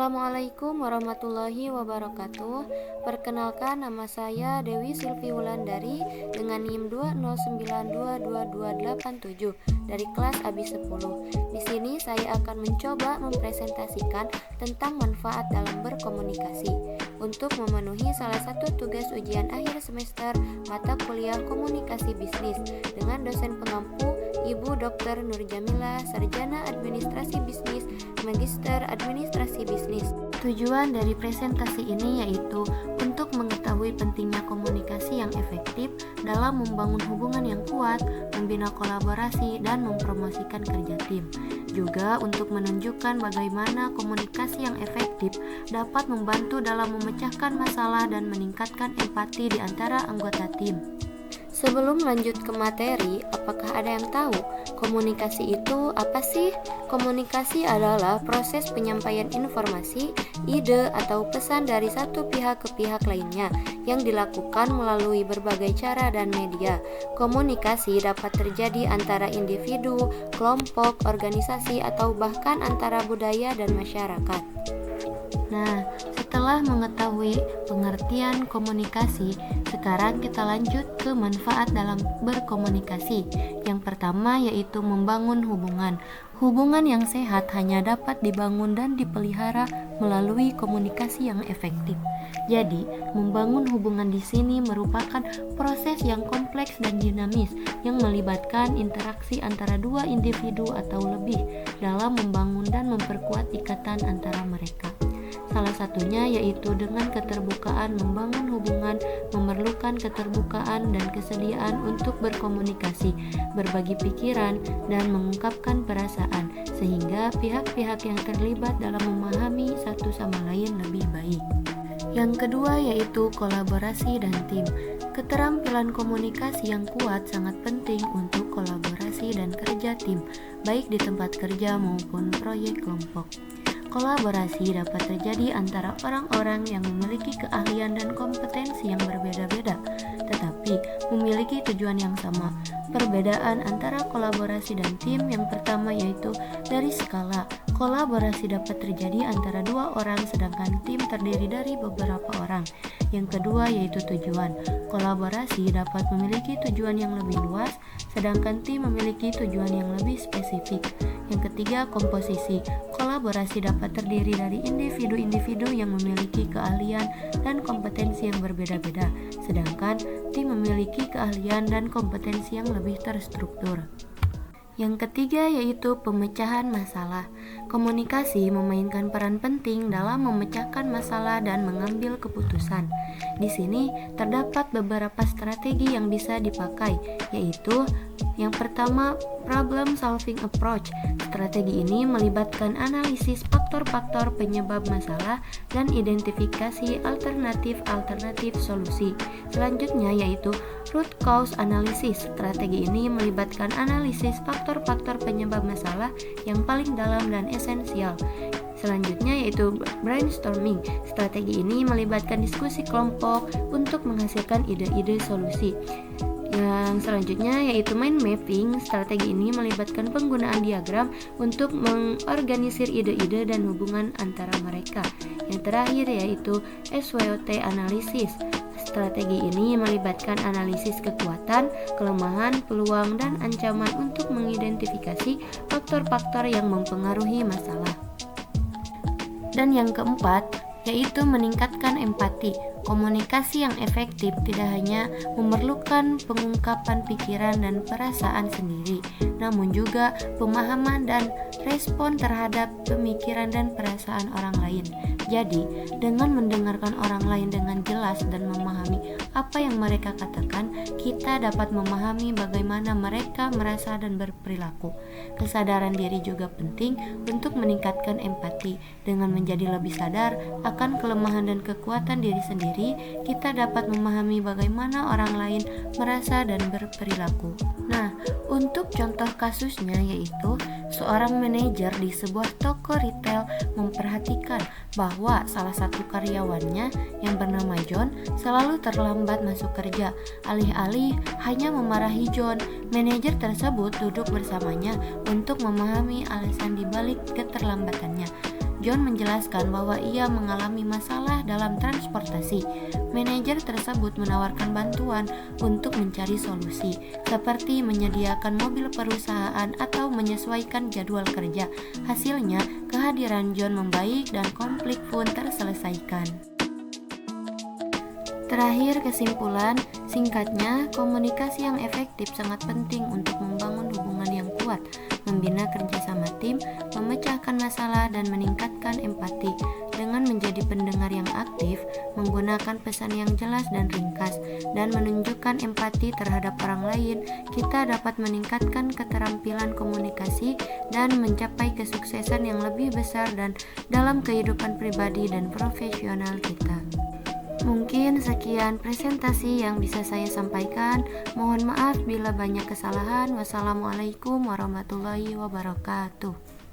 Assalamualaikum warahmatullahi wabarakatuh. Perkenalkan, nama saya Dewi Silvi Wulandari dengan NIM 209222287 dari kelas AB 10. Di sini saya akan mencoba mempresentasikan tentang manfaat dalam berkomunikasi untuk memenuhi salah satu tugas ujian akhir semester mata kuliah komunikasi bisnis dengan dosen pengampu Ibu Dr. Nur Jamila, Sarjana Administrasi Bisnis, Magister Administrasi Bisnis. Tujuan dari presentasi ini yaitu untuk mengetahui pentingnya komunikasi yang efektif dalam membangun hubungan yang kuat, membina kolaborasi, dan mempromosikan kerja tim. Juga untuk menunjukkan bagaimana komunikasi yang efektif dapat membantu dalam memecahkan masalah dan meningkatkan empati di antara anggota tim. Sebelum lanjut ke materi, apakah ada yang tahu komunikasi itu apa sih? Komunikasi adalah proses penyampaian informasi, ide, atau pesan dari satu pihak ke pihak lainnya yang dilakukan melalui berbagai cara dan media. Komunikasi dapat terjadi antara individu, kelompok, organisasi, atau bahkan antara budaya dan masyarakat. Nah, setelah mengetahui pengertian komunikasi, sekarang kita lanjut ke manfaat dalam berkomunikasi. Yang pertama yaitu membangun hubungan. Hubungan yang sehat hanya dapat dibangun dan dipelihara melalui komunikasi yang efektif. Jadi, membangun hubungan di sini merupakan proses yang kompleks dan dinamis yang melibatkan interaksi antara dua individu atau lebih dalam membangun dan memperkuat ikatan antara mereka. Salah satunya yaitu dengan keterbukaan. Membangun hubungan memerlukan keterbukaan dan kesediaan untuk berkomunikasi, berbagi pikiran, dan mengungkapkan perasaan, sehingga pihak-pihak yang terlibat dalam memahami satu sama lain lebih baik. Yang kedua yaitu kolaborasi dan tim. Keterampilan komunikasi yang kuat sangat penting untuk kolaborasi dan kerja tim, baik di tempat kerja maupun proyek kelompok. Kolaborasi dapat terjadi antara orang-orang yang memiliki keahlian dan kompetensi yang berbeda-beda, tetapi memiliki tujuan yang sama. Perbedaan antara kolaborasi dan tim yang pertama yaitu dari skala. Kolaborasi dapat terjadi antara dua orang sedangkan tim terdiri dari beberapa orang. Yang kedua yaitu tujuan. Kolaborasi dapat memiliki tujuan yang lebih luas sedangkan tim memiliki tujuan yang lebih spesifik. Yang ketiga, komposisi. Kolaborasi dapat terdiri dari individu-individu yang memiliki keahlian dan kompetensi yang berbeda-beda, sedangkan tim memiliki keahlian dan kompetensi yang lebih terstruktur. Yang ketiga yaitu pemecahan masalah. Komunikasi memainkan peran penting dalam memecahkan masalah dan mengambil keputusan. Di sini terdapat beberapa strategi yang bisa dipakai, yaitu yang pertama, problem solving approach. Strategi ini melibatkan analisis faktor-faktor penyebab masalah dan identifikasi alternatif solusi. Selanjutnya yaitu root cause analysis. Strategi ini melibatkan analisis faktor-faktor penyebab masalah yang paling dalam dan esensial. Selanjutnya yaitu brainstorming. Strategi ini melibatkan diskusi kelompok untuk menghasilkan ide-ide solusi. Yang selanjutnya yaitu mind mapping. Strategi ini melibatkan penggunaan diagram untuk mengorganisir ide-ide dan hubungan antara mereka. Yang terakhir yaitu SWOT analysis. Strategi ini melibatkan analisis kekuatan, kelemahan, peluang, dan ancaman untuk mengidentifikasi faktor-faktor yang mempengaruhi masalah. Dan yang keempat yaitu meningkatkan empati. Komunikasi yang efektif tidak hanya memerlukan pengungkapan pikiran dan perasaan sendiri, namun juga pemahaman dan respon terhadap pemikiran dan perasaan orang lain. Jadi, dengan mendengarkan orang lain dengan jelas dan memahami apa yang mereka katakan, kita dapat memahami bagaimana mereka merasa dan berperilaku. Kesadaran diri juga penting untuk meningkatkan empati. Dengan menjadi lebih sadar akan kelemahan dan kekuatan diri sendiri, kita dapat memahami bagaimana orang lain merasa dan berperilaku. Nah, untuk contoh kasusnya yaitu seorang manajer di sebuah toko retail memperhatikan bahwa salah satu karyawannya yang bernama John selalu terlambat masuk kerja. Alih-alih hanya memarahi John, manajer tersebut duduk bersamanya untuk memahami alasan dibalik keterlambatannya. John menjelaskan bahwa ia mengalami masalah dalam transportasi. Manajer tersebut menawarkan bantuan untuk mencari solusi, seperti menyediakan mobil perusahaan atau menyesuaikan jadwal kerja. Hasilnya, kehadiran John membaik dan konflik pun terselesaikan. Terakhir, kesimpulan, singkatnya, komunikasi yang efektif sangat penting untuk membangun hubungan yang kuat, membina kerjasama tim, memecahkan masalah, dan meningkatkan empati. Dengan menjadi pendengar yang aktif, menggunakan pesan yang jelas dan ringkas, dan menunjukkan empati terhadap orang lain, kita dapat meningkatkan keterampilan komunikasi dan mencapai kesuksesan yang lebih besar dan dalam kehidupan pribadi dan profesional kita. Mungkin sekian presentasi yang bisa saya sampaikan. Mohon maaf bila banyak kesalahan. Wassalamualaikum warahmatullahi wabarakatuh.